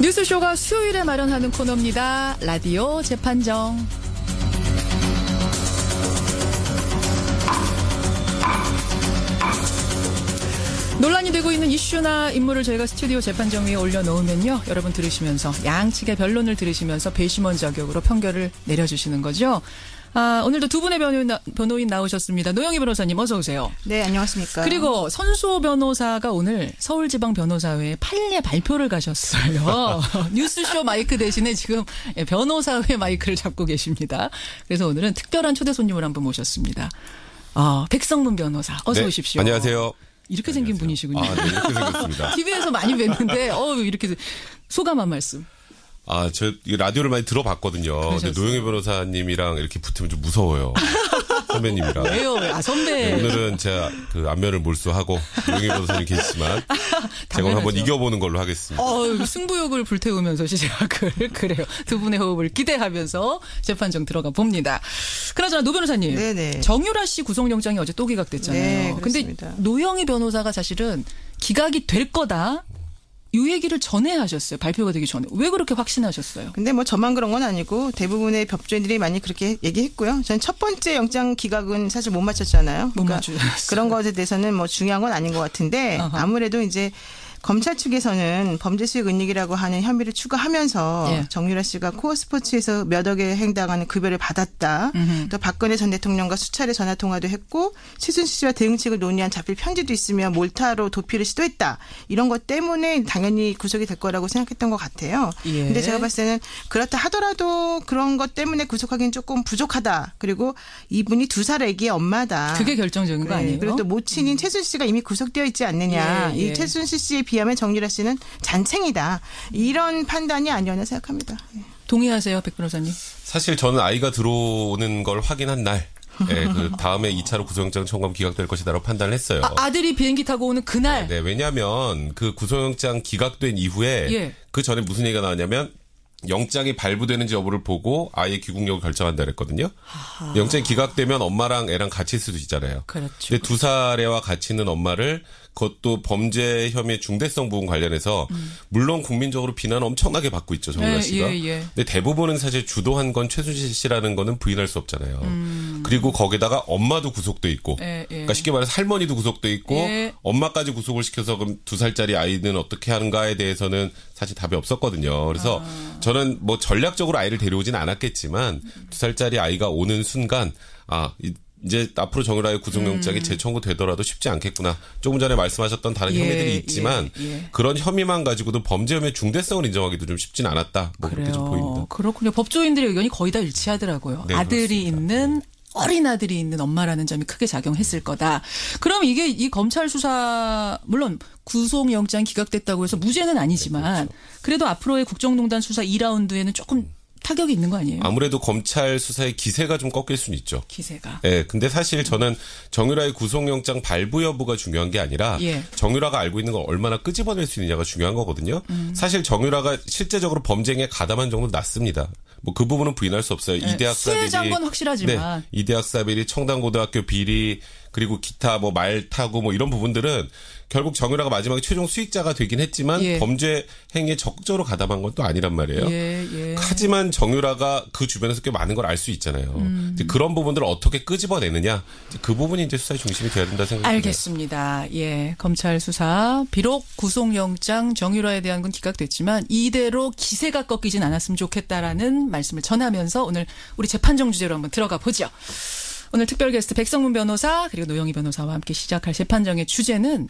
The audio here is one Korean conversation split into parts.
뉴스쇼가 수요일에 마련하는 코너입니다. 라디오 재판정. 논란이 되고 있는 이슈나 인물을 저희가 스튜디오 재판정 위에 올려놓으면요. 여러분 들으시면서 양측의 변론을 들으시면서 배심원 자격으로 판결을 내려주시는 거죠. 오늘도 두 분의 변호인 나오셨습니다. 노영희 변호사님 어서 오세요. 네, 안녕하십니까. 그리고 선수호 변호사가 오늘 서울지방변호사회에 판례 발표를 가셨어요. 뉴스쇼 마이크 대신에 지금 변호사회 마이크를 잡고 계십니다. 그래서 오늘은 특별한 초대 손님을 한 분 모셨습니다. 백성문 변호사 어서 오십시오. 안녕하세요. 이렇게 생긴 분이시군요. 네, 이렇게 생겼습니다. TV에서 많이 뵀는데 이렇게 소감 한 말씀. 저 라디오를 많이 들어봤거든요. 근데 노영희 변호사님이랑 이렇게 붙으면 좀 무서워요. 선배님이랑. 왜요? 선배. 네, 오늘은 제가 그 안면을 몰수하고 노영희 변호사님 계시지만 제가 한번 이겨보는 걸로 하겠습니다. 승부욕을 불태우면서 시작을 그래요. 두 분의 호흡을 기대하면서 재판정 들어가 봅니다. 그나저나 노 변호사님. 네네. 정유라 씨 구속영장이 어제 또 기각됐잖아요. 네, 그렇습니다. 근데 노영희 변호사가 사실은 기각이 될 거다. 이 얘기를 전에 하셨어요. 발표가 되기 전에. 왜 그렇게 확신하셨어요? 근데 저만 그런 건 아니고 대부분의 법조인들이 많이 그렇게 얘기했고요. 저는 첫 번째 영장 기각은 사실 못 맞췄잖아요. 못 맞췄어요. 그런 것에 대해서는 중요한 건 아닌 것 같은데 아무래도 이제 검찰 측에서는 범죄 수익 은닉이라고 하는 혐의를 추가하면서 정유라 씨가 코어 스포츠에서 몇 억에 해당하는 급여를 받았다. 또 박근혜 전 대통령과 수차례 전화 통화도 했고 최순실 씨와 대응책을 논의한 자필 편지도 있으며 몰타로 도피를 시도했다. 이런 것 때문에 당연히 구속이 될 거라고 생각했던 것 같아요. 근데 제가 봤을 때는 그렇다 하더라도 그런 것 때문에 구속하기는 조금 부족하다. 그리고 이분이 2살 아기의 엄마다. 그게 결정적인 거 아니에요? 그리고 또 모친인 최순실 씨가 이미 구속되어 있지 않느냐. 이 최순실 씨에 비하면 정유라 씨는 잔챙이다. 이런 판단이 아니었나 생각합니다. 동의하세요, 백 변호사님? 사실 저는 아이가 들어오는 걸 확인한 날 그 다음에 2차로 구속영장 청구하면 기각될 것이다라고 판단을 했어요. 아들이 비행기 타고 오는 그날? 네, 왜냐하면 그 구속영장 기각된 이후에 그 전에 무슨 얘기가 나왔냐면 영장이 발부되는지 여부를 보고 아이의 귀국력을 결정한다 그랬거든요. 영장이 기각되면 엄마랑 애랑 같이 있을 수 있잖아요. 그렇죠. 근데 2살 애와 같이 있는 엄마를 그것도 범죄 혐의 중대성 부분 관련해서 물론 국민적으로 비난 엄청나게 받고 있죠. 정유라 씨가. 근데 대부분은 사실 주도한 건 최순실 씨라는 거는 부인할 수 없잖아요. 그리고 거기다가 엄마도 구속돼 있고 그러니까 쉽게 말해서 할머니도 구속돼 있고 엄마까지 구속을 시켜서 그럼 2살짜리 아이는 어떻게 하는가에 대해서는 사실 답이 없었거든요. 그래서 저는 전략적으로 아이를 데려오진 않았겠지만 2살짜리 아이가 오는 순간 이제 앞으로 정유라의 구속영장이 재청구되더라도 쉽지 않겠구나. 조금 전에 말씀하셨던 다른 혐의들이 있지만 그런 혐의만 가지고도 범죄 혐의 중대성을 인정하기도 좀 쉽진 않았다. 그렇게 좀 보입니다. 그렇군요. 법조인들의 의견이 거의 다 일치하더라고요. 네, 아들이 그렇습니다. 있는 어린 아들이 있는 엄마라는 점이 크게 작용했을 거다. 그럼 이게 이 검찰 수사 물론 구속영장 기각됐다고 해서 무죄는 아니지만 그래도 앞으로의 국정농단 수사 2라운드에는 조금 타격이 있는 거 아니에요? 아무래도 검찰 수사의 기세가 좀 꺾일 수는 있죠. 기세가. 네, 근데 사실 저는 정유라의 구속영장 발부 여부가 중요한 게 아니라 정유라가 알고 있는 걸 얼마나 끄집어낼 수 있느냐가 중요한 거거든요. 사실 정유라가 실제적으로 범죄에 가담한 정도는 낮습니다. 그 부분은 부인할 수 없어요. 수혜자인 건 확실하지만. 이대학사 비리, 청담고등학교 비리, 그리고 기타 말 타고 이런 부분들은 결국 정유라가 마지막에 최종 수익자가 되긴 했지만 범죄 행위에 적극적으로 가담한 건 또 아니란 말이에요. 하지만 정유라가 그 주변에서 꽤 많은 걸 알 수 있잖아요. 그런 부분들을 어떻게 끄집어내느냐 그 부분이 이제 수사의 중심이 되어야 된다 생각합니다. 알겠습니다. 검찰 수사 비록 구속영장 정유라에 대한 건 기각됐지만 이대로 기세가 꺾이진 않았으면 좋겠다라는 말씀을 전하면서 오늘 우리 재판정 주제로 한번 들어가 보죠. 오늘 특별 게스트 백성문 변호사 그리고 노영희 변호사와 함께 시작할 재판정의 주제는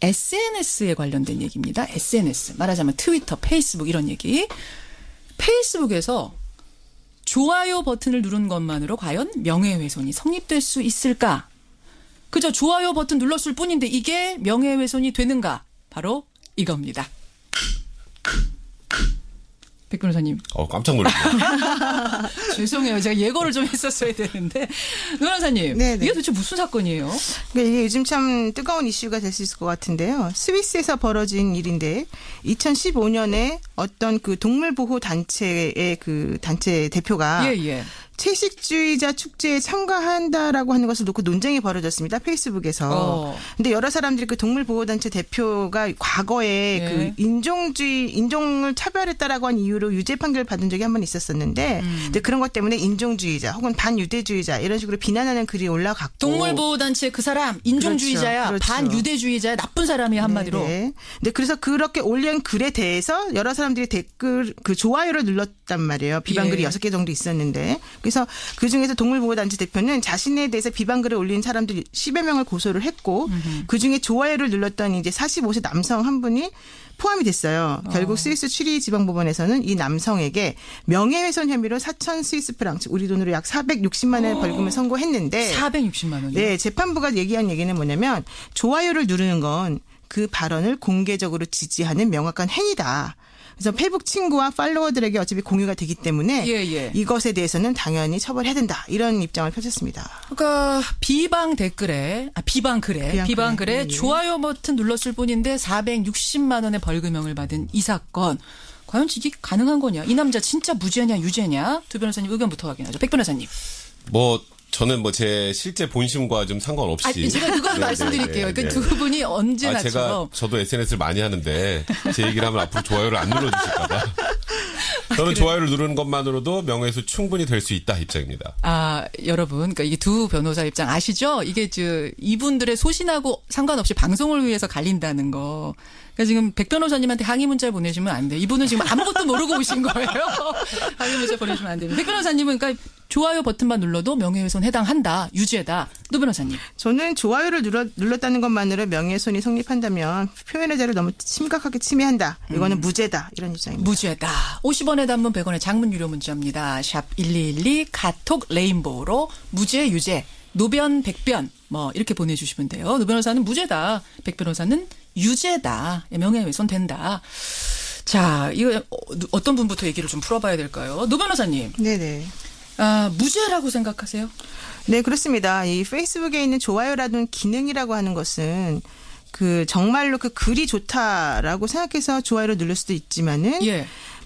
SNS에 관련된 얘기입니다. SNS 말하자면 트위터, 페이스북 이런 얘기. 페이스북에서 좋아요 버튼을 누른 것만으로 과연 명예훼손이 성립될 수 있을까? 그저 좋아요 버튼 눌렀을 뿐인데 이게 명예훼손이 되는가? 바로 이겁니다. 백 변호사님. 깜짝 놀랐네요. 죄송해요. 제가 예고를 좀 했었어야 되는데. 변호사님. 이게 도대체 무슨 사건이에요? 이게 요즘 참 뜨거운 이슈가 될 수 있을 것 같은데요. 스위스에서 벌어진 일인데 2015년에 어떤 그 동물보호 단체의 그 단체 대표가 채식주의자 축제에 참가한다라고 하는 것을 놓고 논쟁이 벌어졌습니다. 페이스북에서. 근데 여러 사람들이 그 동물보호단체 대표가 과거에 그 인종을 차별했다라고 한 이유로 유죄 판결을 받은 적이 한 번 있었었는데 근데 그런 것 때문에 인종주의자 혹은 반유대주의자 이런 식으로 비난하는 글이 올라갔고. 동물보호단체 그 사람 인종주의자야. 그렇죠. 반유대주의자야. 나쁜 사람이야 한마디로. 네네. 근데 그래서 그렇게 올린 글에 대해서 여러 사람들이 댓글 그 좋아요를 눌렀단 말이에요. 비방글이 6개 정도 있었는데. 그래서 그중에서 동물보호단체 대표는 자신에 대해서 비방글을 올린 사람들 10여 명을 고소를 했고 그중에 좋아요를 눌렀던 이제 45세 남성 한 분이 포함이 됐어요. 결국 스위스 추리 지방법원에서는 이 남성에게 명예훼손 혐의로 4,000 스위스 프랑, 즉 우리 돈으로 약 460만 원의 벌금을 선고했는데 460만 원이요? 네, 재판부가 얘기한 얘기는 뭐냐면 좋아요를 누르는 건 그 발언을 공개적으로 지지하는 명확한 행위다. 그래서 페이북 친구와 팔로워들에게 어차피 공유가 되기 때문에 이것에 대해서는 당연히 처벌해야 된다. 이런 입장을 펼쳤습니다. 그러니까 비방글에 좋아요 버튼 눌렀을 뿐인데 460만 원의 벌금형을 받은 이 사건. 과연 이게 가능한 거냐? 이 남자 진짜 무죄냐 유죄냐? 두 변호사님 의견부터 확인하죠. 백 변호사님. 저는 제 실제 본심과 좀 상관없이. 제가 그걸 말씀드릴게요. 그 두 분이 언제나처럼. 저도 SNS를 많이 하는데 제 얘기를 하면 앞으로 좋아요를 안 눌러주실까봐. 저는 좋아요를 누르는 것만으로도 명예훼손 충분히 될 수 있다 입장입니다. 여러분, 그러니까 이게 두 변호사 입장 아시죠? 이게 이분들의 소신하고 상관없이 방송을 위해서 갈린다는 거. 그러니까 지금 백 변호사님한테 항의 문자 보내시면 안 돼요. 이분은 지금 아무것도 모르고 오신 거예요. 항의 문자 보내시면 안 됩니다. 백 변호사님은 그러니까 좋아요 버튼만 눌러도 명예훼손 해당한다. 유죄다. 노 변호사님. 저는 좋아요를 눌렀다는 것만으로 명예훼손이 성립한다면 표현의 자유를 너무 심각하게 침해한다. 이거는 무죄다. 이런 입장입니다. 무죄다. 50원의 단문 100원의 장문 유료 문자입니다. 샵 1212 카톡 레인보우로 무죄 유죄 노변 백변 이렇게 보내주시면 돼요. 노 변호사는 무죄다. 백 변호사는 유죄다. 명예훼손 된다. 자, 이거 어떤 분부터 얘기를 좀 풀어봐야 될까요? 노 변호사님. 네네. 무죄라고 생각하세요? 네, 그렇습니다. 이 페이스북에 있는 좋아요라는 기능이라고 하는 것은 정말로 그 글이 좋다라고 생각해서 좋아요를 누를 수도 있지만은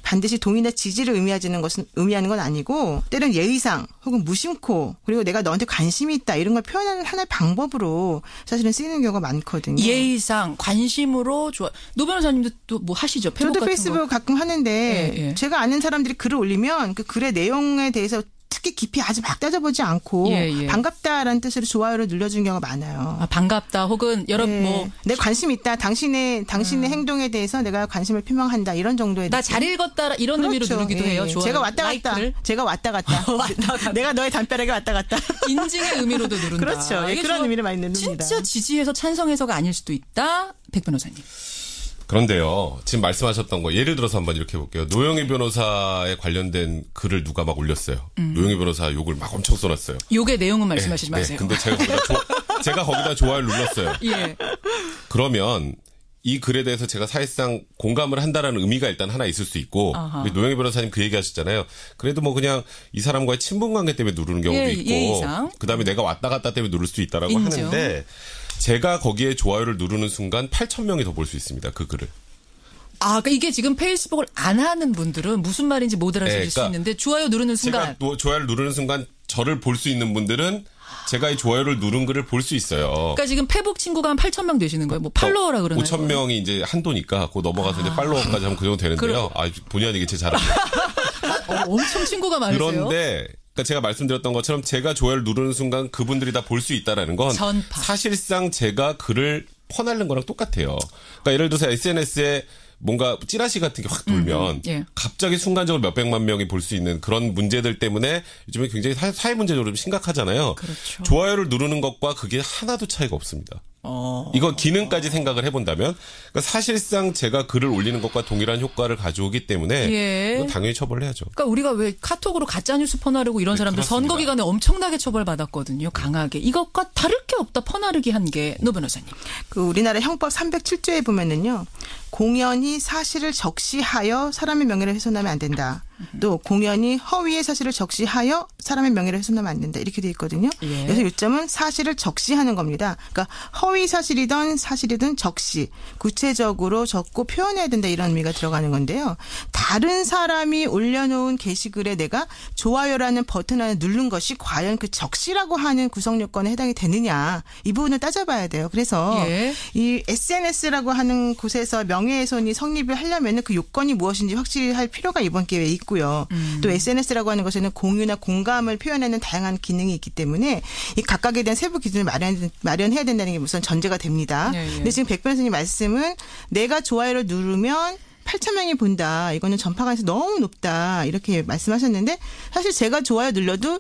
반드시 동의나 지지를 의미하는 건 아니고 때로는 예의상 혹은 무심코 그리고 내가 너한테 관심이 있다 이런 걸 표현하는 하나의 방법으로 사실은 쓰이는 경우가 많거든요. 예의상 관심으로 노 변호사님도 또 뭐 하시죠? 저도 페이스북 가끔 하는데 제가 아는 사람들이 글을 올리면 그 글의 내용에 대해서 특히 깊이 아주 막 따져보지 않고 반갑다라는 뜻으로 좋아요를 눌러주는 경우가 많아요. 반갑다 혹은 여러분 내 관심 있다. 당신의 행동에 대해서 내가 관심을 표명한다. 이런 정도의 나 잘 읽었다 이런 의미로 누르기도 해요. 좋아요. 제가 왔다 갔다. 제가 왔다 갔다. 내가 너의 담벼락에 왔다 갔다. 인증의 의미로도 누른다. 그렇죠. 그런 의미를 많이 누릅니다. 진짜 지지해서 찬성해서가 아닐 수도 있다. 백 변호사님. 그런데요, 지금 말씀하셨던 거 예를 들어서 한번 이렇게 해볼게요. 노영희 변호사에 관련된 글을 누가 막 올렸어요. 노영희 변호사 욕을 막 엄청 써놨어요. 욕의 내용은 말씀하시지 마세요. 근데 제가 거기다 좋아요를 눌렀어요. 그러면 이 글에 대해서 제가 사실상 공감을 한다라는 의미가 일단 하나 있을 수 있고 노영희 변호사님 그 얘기 하셨잖아요. 그래도 그냥 이 사람과의 친분관계 때문에 누르는 경우도 있고 그다음에 내가 왔다 갔다 때문에 누를 수도 있다라고 하는데 제가 거기에 좋아요를 누르는 순간 8,000명이 더 볼 수 있습니다. 그 글을. 그러니까 이게 지금 페이스북을 안 하는 분들은 무슨 말인지 못 알아들을 수 있는데 좋아요 누르는 순간. 제가 좋아요를 누르는 순간 저를 볼 수 있는 분들은 제가 이 좋아요를 누른 글을 볼 수 있어요. 그러니까 지금 페북 친구가 한 8,000명 되시는 거예요. 팔로워라 그러나요? 5,000명이 이제 한도니까 그거 넘어가서 이제 팔로워까지 하면 그 정도 되는데요. 본의 아니게 제 자랑이에요. 엄청 친구가 많으세요. 그런데 그러니까 제가 말씀드렸던 것처럼 제가 좋아요를 누르는 순간 그분들이 다 볼 수 있다라는 건 사실상 제가 글을 퍼날른 거랑 똑같아요. 그러니까 예를 들어서 SNS에 뭔가 찌라시 같은 게 확 돌면 갑자기 순간적으로 몇백만 명이 볼 수 있는 그런 문제들 때문에 요즘에 굉장히 사회 문제적으로 좀 심각하잖아요. 그렇죠. 좋아요를 누르는 것과 그게 하나도 차이가 없습니다. 이거 기능까지 생각을 해본다면 그러니까 사실상 제가 글을 올리는 것과 동일한 효과를 가져오기 때문에 이건 당연히 처벌을 해야죠. 그러니까 우리가 왜 카톡으로 가짜뉴스 퍼나르고 이런 사람들 그렇습니다. 선거 기간에 엄청나게 처벌받았거든요. 강하게. 이것과 다를 게 없다. 퍼나르기 한 게. 노 변호사님. 우리나라 형법 307조에 보면은요. 공연히 사실을 적시하여 사람의 명예를 훼손하면 안 된다. 또 공연히 허위의 사실을 적시하여 사람의 명예를 훼손하면 안 된다. 이렇게 돼 있거든요. 예. 그래서 요점은 사실을 적시하는 겁니다. 그러니까 허위 사실이든 사실이든 적시, 구체적으로 적고 표현해야 된다 이런 의미가 들어가는 건데요. 다른 사람이 올려놓은 게시글에 내가 좋아요라는 버튼 하나 누른 것이 과연 그 적시라고 하는 구성 요건에 해당이 되느냐 이 부분을 따져봐야 돼요. 그래서 예. 이 SNS라고 하는 곳에서 명예훼손이 성립을 하려면 그 요건이 무엇인지 확실히 할 필요가 이번 기회에 있고요. 또 SNS라고 하는 것에는 공유나 공감을 표현하는 다양한 기능이 있기 때문에 이 각각에 대한 세부 기준을 마련해야 된다는 게 우선 전제가 됩니다. 네, 네. 근데 지금 백 변호사님 말씀은 내가 좋아요를 누르면 8,000명이 본다. 이거는 전파 가능성이 너무 높다. 이렇게 말씀하셨는데 사실 제가 좋아요 눌러도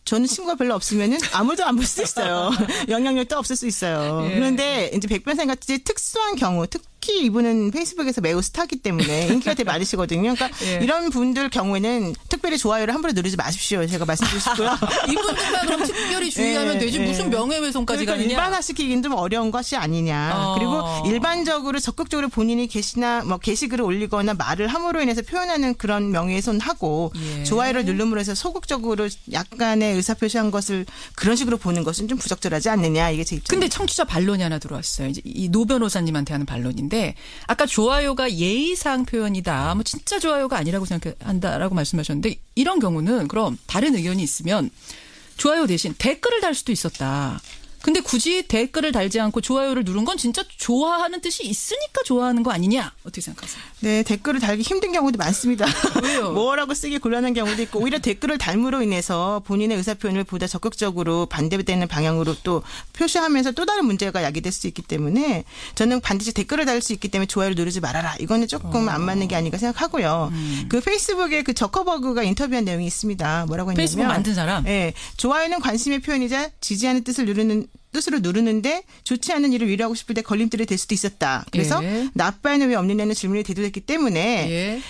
저는 친구가 별로 없으면은 아무도 안 볼 수 있어요. 영향력도 없을 수 있어요. 예. 그런데 이제 백 변호사님 같이 특수한 경우, 특히 이분은 페이스북에서 매우 스타기 때문에 인기가 되게 많으시거든요. 그러니까 예. 이런 분들 경우에는 특별히 좋아요를 함부로 누르지 마십시오. 제가 말씀드리고 싶고요. 이분들만 그럼 특별히 주의하면 되지 무슨 명예훼손까지 그러니까 가느냐. 일반화시키기는 좀 어려운 것이 아니냐. 그리고 일반적으로 적극적으로 본인이 게시나 뭐 게시글을 올리거나 말을 함으로 인해서 표현하는 그런 명예훼손하고 예. 좋아요를 누름으로 해서 소극적으로 약간의 의사표시한 것을 그런 식으로 보는 것은 좀 부적절하지 않느냐. 이게 제 입장입니다. 근데 청취자 반론이 하나 들어왔어요. 이제 이 노 변호사님한테 하는 반론인데 아까 좋아요가 예의상 표현이다. 뭐 진짜 좋아요가 아니라고 생각한다라고 말씀하셨는데 이런 경우는 그럼 다른 의견이 있으면 좋아요 대신 댓글을 달 수도 있었다. 근데 굳이 댓글을 달지 않고 좋아요를 누른 건 진짜 좋아하는 뜻이 있으니까 좋아하는 거 아니냐? 어떻게 생각하세요? 네, 댓글을 달기 힘든 경우도 많습니다. 왜요? 뭐라고 쓰기 곤란한 경우도 있고 오히려 댓글을 달므로 인해서 본인의 의사표현을 보다 적극적으로 반대되는 방향으로 또 표시하면서 또 다른 문제가 야기될 수 있기 때문에 저는 반드시 댓글을 달 수 있기 때문에 좋아요를 누르지 말아라. 이거는 조금 안 맞는 게 아닌가 생각하고요. 그 페이스북에 그 저커버그가 인터뷰한 내용이 있습니다. 뭐라고 했냐면 페이스북 만든 사람? 네, 좋아요는 관심의 표현이자 지지하는 뜻으로 누르는데 좋지 않은 일을 위로하고 싶을 때 걸림돌이 될 수도 있었다. 그래서 예. 나빠요는 왜 없느냐는 질문이 대두됐기 때문에 예.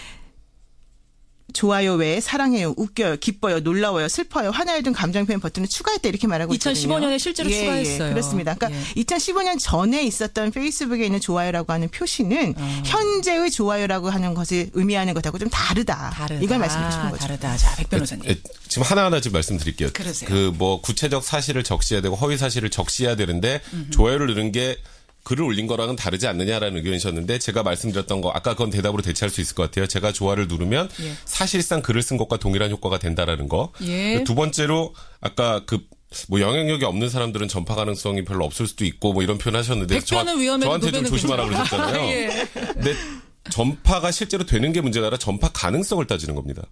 좋아요 외에 사랑해요, 웃겨요, 기뻐요, 놀라워요, 슬퍼요, 화나요 등 감정 표현 버튼을 추가했다 이렇게 말하고 있거든요. 2015년에 실제로 추가했어요. 예, 그렇습니다. 그러니까 2015년 전에 있었던 페이스북에 있는 좋아요라고 하는 표시는 현재의 좋아요라고 하는 것을 의미하는 것하고 좀 다르다. 이걸 말씀드리고 싶은 거죠. 다르다. 자, 백 변호사님. 지금 하나하나 지금 말씀드릴게요. 그러세요. 그 뭐 구체적 사실을 적시해야 되고 허위 사실을 적시해야 되는데 좋아요를 누른 게 글을 올린 거랑은 다르지 않느냐라는 의견이셨는데 제가 말씀드렸던 거 아까 그건 대답으로 대체할 수 있을 것 같아요. 제가 좋아요를 누르면 예. 사실상 글을 쓴 것과 동일한 효과가 된다라는 거. 예. 두 번째로 아까 뭐 영향력이 없는 사람들은 전파 가능성이 별로 없을 수도 있고 뭐 이런 표현 하셨는데 저한테 좀 조심하라고 그러셨잖아요. 예. 근데 전파가 실제로 되는 게 문제가 아니라 전파 가능성을 따지는 겁니다.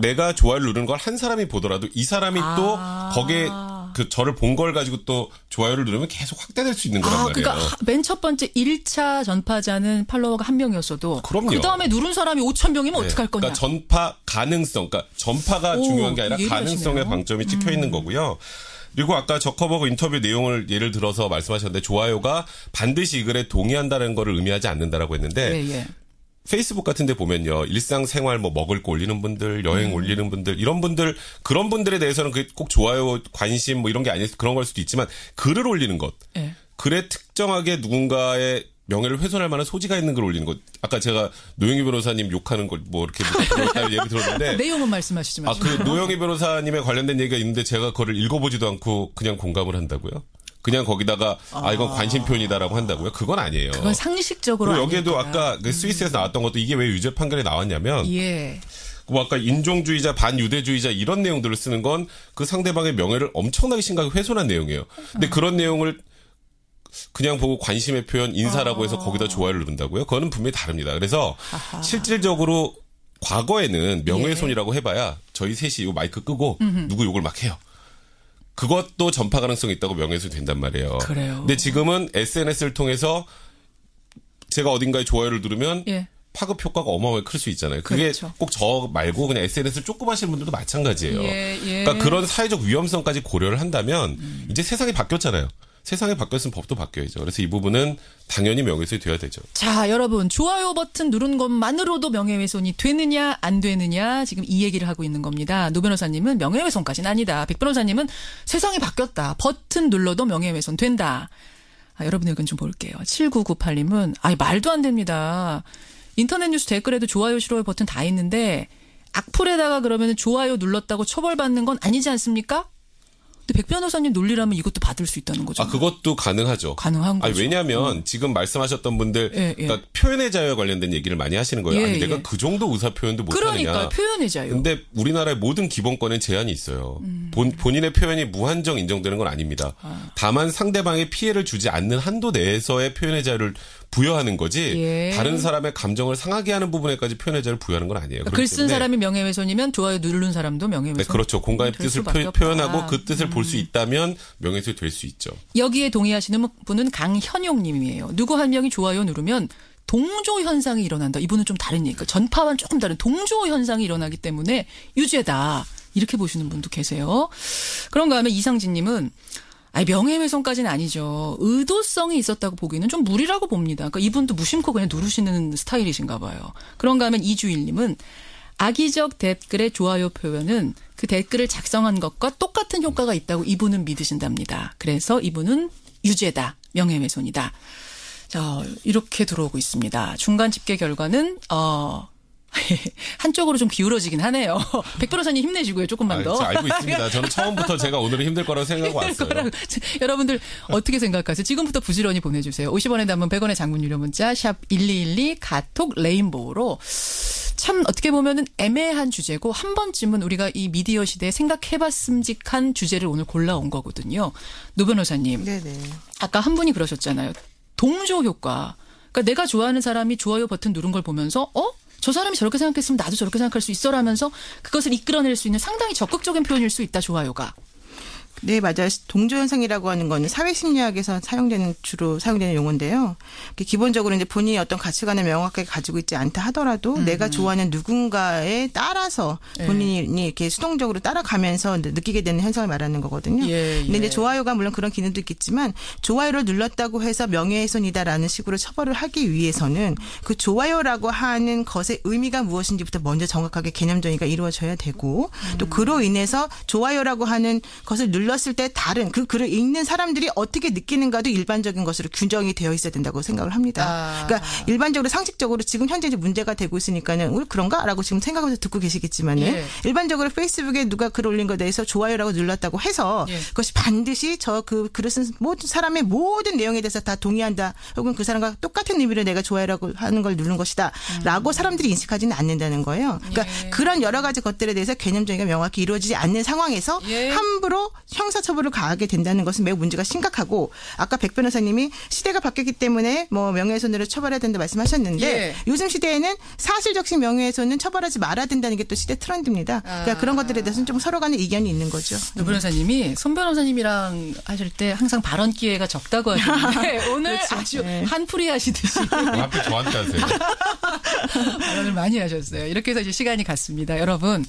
내가 좋아요를 누르는 걸 한 사람이 보더라도 이 사람이 또 거기에 그 저를 본 걸 가지고 또 좋아요를 누르면 계속 확대될 수 있는 거란 말이에요. 그러니까 맨 첫 번째 1차 전파자는 팔로워가 1명이었어도 그럼요. 그다음에 누른 사람이 5,000명이면 네. 어떡할 거냐. 그러니까 전파 가능성, 그러니까 전파가 중요한 게 아니라 가능성의 방점이 찍혀 있는 거고요. 그리고 아까 저커버그 인터뷰 내용을 예를 들어서 말씀하셨는데 좋아요가 반드시 이 글에 동의한다는 거를 의미하지 않는다라고 했는데 예. 페이스북 같은 데 보면요. 일상생활 뭐 먹을 거 올리는 분들, 여행 올리는 분들, 이런 분들, 그런 분들에 대해서는 꼭 좋아요, 관심 뭐 이런 게 아니어서 그런 걸 수도 있지만 글을 올리는 것. 예. 글에 특정하게 누군가의 명예를 훼손할 만한 소지가 있는 걸 올리는 것. 아까 제가 노영희 변호사님 욕하는 걸 뭐 이렇게 얘기 들었는데. 내용은 말씀하시지 마시고. 그 노영희 변호사님에 관련된 얘기가 있는데 제가 그거를 읽어보지도 않고 그냥 공감을 한다고요? 그냥 거기다가 이건 관심 표현이다라고 한다고요? 그건 아니에요. 그건 상식적으로 그리고 여기에도 아까 그 스위스에서 나왔던 것도 이게 왜 유죄 판결에 나왔냐면 예. 뭐 아까 인종주의자, 반유대주의자 이런 내용들을 쓰는 건 그 상대방의 명예를 엄청나게 심각하게 훼손한 내용이에요. 근데 그런 내용을 그냥 보고 관심의 표현, 인사라고 해서 거기다 좋아요를 누른다고요? 그거는 분명히 다릅니다. 그래서 실질적으로 과거에는 명예훼손이라고 해봐야 저희 셋이 마이크 끄고 누구 욕을 막 해요. 그것도 전파 가능성이 있다고 명예훼손이 된단 말이에요. 그래요. 근데 지금은 SNS를 통해서 제가 어딘가에 좋아요를 누르면 예. 파급 효과가 어마어마하게 클 수 있잖아요. 그게 그렇죠. 꼭 저 말고 그냥 SNS를 조금 하시는 분들도 마찬가지예요. 예. 그러니까 그런 사회적 위험성까지 고려를 한다면 이제 세상이 바뀌었잖아요. 세상이 바뀌었으면 법도 바뀌어야죠. 그래서 이 부분은 당연히 명예훼손이 돼야 되죠. 자, 여러분 좋아요 버튼 누른 것만으로도 명예훼손이 되느냐 안 되느냐 지금 이 얘기를 하고 있는 겁니다. 노 변호사님은 명예훼손까지는 아니다. 백 변호사님은 세상이 바뀌었다. 버튼 눌러도 명예훼손 된다. 여러분의 의견 좀 볼게요. 7998님은 말도 안 됩니다. 인터넷 뉴스 댓글에도 좋아요, 싫어요 버튼 다 있는데 악플에다가 그러면 좋아요 눌렀다고 처벌받는 건 아니지 않습니까? 근데 백 변호사님 논리라면 이것도 받을 수 있다는 거죠. 그것도 가능하죠. 가능한 거죠. 왜냐하면 지금 말씀하셨던 분들 그러니까 표현의 자유에 관련된 얘기를 많이 하시는 거예요. 내가 그 정도 의사 표현도 못 하느냐. 그러니까 표현의 자유. 근데 우리나라의 모든 기본권엔 제한이 있어요. 본인의 표현이 무한정 인정되는 건 아닙니다. 다만 상대방의 피해를 주지 않는 한도 내에서의 표현의 자유를 부여하는 거지 다른 사람의 감정을 상하게 하는 부분에까지 표현의 자유를 부여하는 건 아니에요. 글 쓴 사람이 명예훼손이면 좋아요 누른 사람도 명예훼손. 네, 그렇죠. 공간의 뜻을 표현하고 그 뜻을 볼 수 있다면 명예훼손이 될 수 있죠. 여기에 동의하시는 분은 강현용 님이에요. 누구 한 명이 좋아요 누르면 동조 현상이 일어난다. 이분은 좀 다른 얘기니까 전파와는 조금 다른 동조 현상이 일어나기 때문에 유죄다. 이렇게 보시는 분도 계세요. 그런가 하면 이상진 님은 명예훼손까지는 아니죠. 의도성이 있었다고 보기는 좀 무리라고 봅니다. 그러니까 이분도 무심코 그냥 누르시는 스타일이신가 봐요. 그런가 하면 이주일님은 악의적 댓글의 좋아요 표현은 그 댓글을 작성한 것과 똑같은 효과가 있다고 이분은 믿으신답니다. 그래서 이분은 유죄다. 명예훼손이다. 자, 이렇게 들어오고 있습니다. 중간 집계 결과는 한쪽으로 좀 기울어지긴 하네요. 백 변호사님 힘내시고요. 조금만 더. 알고 있습니다. 저는 처음부터 제가 오늘은 힘들 거라고 생각하고 왔어요. 여러분들 어떻게 생각하세요? 지금부터 부지런히 보내주세요. 50원에 담은 100원의 장문 유료 문자 샵 1212 카톡 레인보우로 참 어떻게 보면은 애매한 주제고 한 번쯤은 우리가 이 미디어 시대에 생각해봤음직한 주제를 오늘 골라온 거거든요. 노 변호사님. 네네. 아까 한 분이 그러셨잖아요. 동조 효과. 그러니까 내가 좋아하는 사람이 좋아요 버튼 누른 걸 보면서 저 사람이 저렇게 생각했으면 나도 저렇게 생각할 수 있어라면서 그것을 이끌어낼 수 있는 상당히 적극적인 표현일 수 있다. 좋아요가. 네, 맞아요. 동조현상이라고 하는 거는 사회심리학에서 주로 사용되는 용어인데요. 기본적으로 이제 본인이 어떤 가치관을 명확하게 가지고 있지 않다 하더라도 내가 좋아하는 누군가에 따라서 본인이 이렇게 수동적으로 따라가면서 느끼게 되는 현상을 말하는 거거든요. 근데 이제 좋아요가 물론 그런 기능도 있겠지만 좋아요를 눌렀다고 해서 명예훼손이다라는 식으로 처벌을 하기 위해서는 그 좋아요라고 하는 것의 의미가 무엇인지부터 먼저 정확하게 개념 정의가 이루어져야 되고 또 그로 인해서 좋아요라고 하는 것을 눌렀을 때 다른 그 글을 읽는 사람들이 어떻게 느끼는가도 일반적인 것으로 규정이 되어 있어야 된다고 생각을 합니다. 그러니까 일반적으로 상식적으로 지금 현재 이제 문제가 되고 있으니까는 그런가라고 지금 생각하면서 듣고 계시겠지만은 일반적으로 페이스북에 누가 글 올린 것에 대해서 좋아요라고 눌렀다고 해서 그것이 반드시 그 글을 쓴 모든 사람의 모든 내용에 대해서 다 동의한다. 혹은 그 사람과 똑같은 의미로 내가 좋아요라고 하는 걸 누른 것이다라고 사람들이 인식하지는 않는다는 거예요. 그러니까 그런 여러 가지 것들에 대해서 개념 정의가 명확히 이루어지지 않는 상황에서 함부로 형사처벌을 가하게 된다는 것은 매우 문제가 심각하고 아까 백 변호사님이 시대가 바뀌었기 때문에 뭐 명예훼손으로 처벌해야 된다 말씀하셨는데 요즘 시대에는 사실적신 명예훼손은 처벌하지 말아야 된다는 게 또 시대 트렌드입니다. 그러니까 그런 것들에 대해서는 좀 서로 간에 이견이 있는 거죠. 노 변호사님이 손 변호사님이랑 하실 때 항상 발언 기회가 적다고 하시는데 오늘 그렇죠. 아주 한풀이 하시듯이 앞에 저한테 하세요. 발언을 많이 하셨어요. 이렇게 해서 이제 시간이 갔습니다. 여러분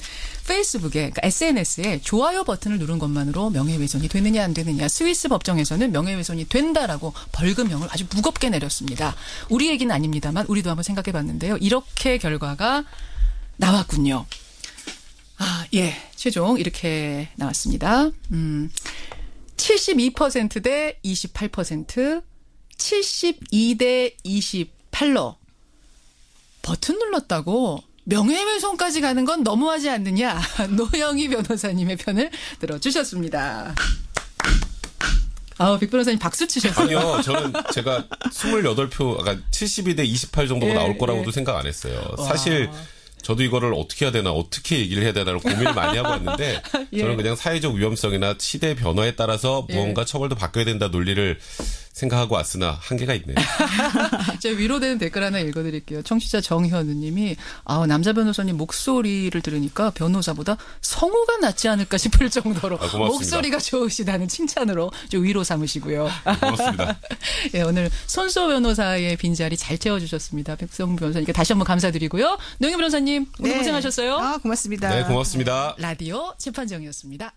페이스북에 그러니까 SNS에 좋아요 버튼을 누른 것만으로 명예훼손이 되느냐 안 되느냐 스위스 법정에서는 명예훼손이 된다라고 벌금형을 아주 무겁게 내렸습니다. 우리 얘기는 아닙니다만 우리도 한번 생각해 봤는데요. 이렇게 결과가 나왔군요. 최종 이렇게 나왔습니다. 72% 대 28%, 72대 28로 버튼 눌렀다고 명예훼손까지 가는 건 너무하지 않느냐. 노영희 변호사님의 편을 들어주셨습니다. 백 변호사님 박수 치셨어요. 아니요. 저는 제가 28표, 아까 72대 28 정도가 나올 거라고도 생각 안 했어요. 사실 저도 이거를 어떻게 해야 되나, 어떻게 얘기를 해야 되나를 고민을 많이 하고 왔는데 저는 그냥 사회적 위험성이나 시대 변화에 따라서 무언가 처벌도 바뀌어야 된다 논리를 생각하고 왔으나 한계가 있네요. 제가 위로되는 댓글 하나 읽어드릴게요. 청취자 정현우 님이 남자 변호사님 목소리를 들으니까 변호사보다 성우가 낫지 않을까 싶을 정도로 목소리가 좋으시다는 칭찬으로 좀 위로 삼으시고요. 고맙습니다. 오늘 손수호 변호사의 빈자리 잘 채워주셨습니다. 백성문 변호사님께 다시 한번 감사드리고요. 노영희 변호사님 오늘 고생하셨어요. 고맙습니다. 네, 고맙습니다. 라디오 재판정이었습니다.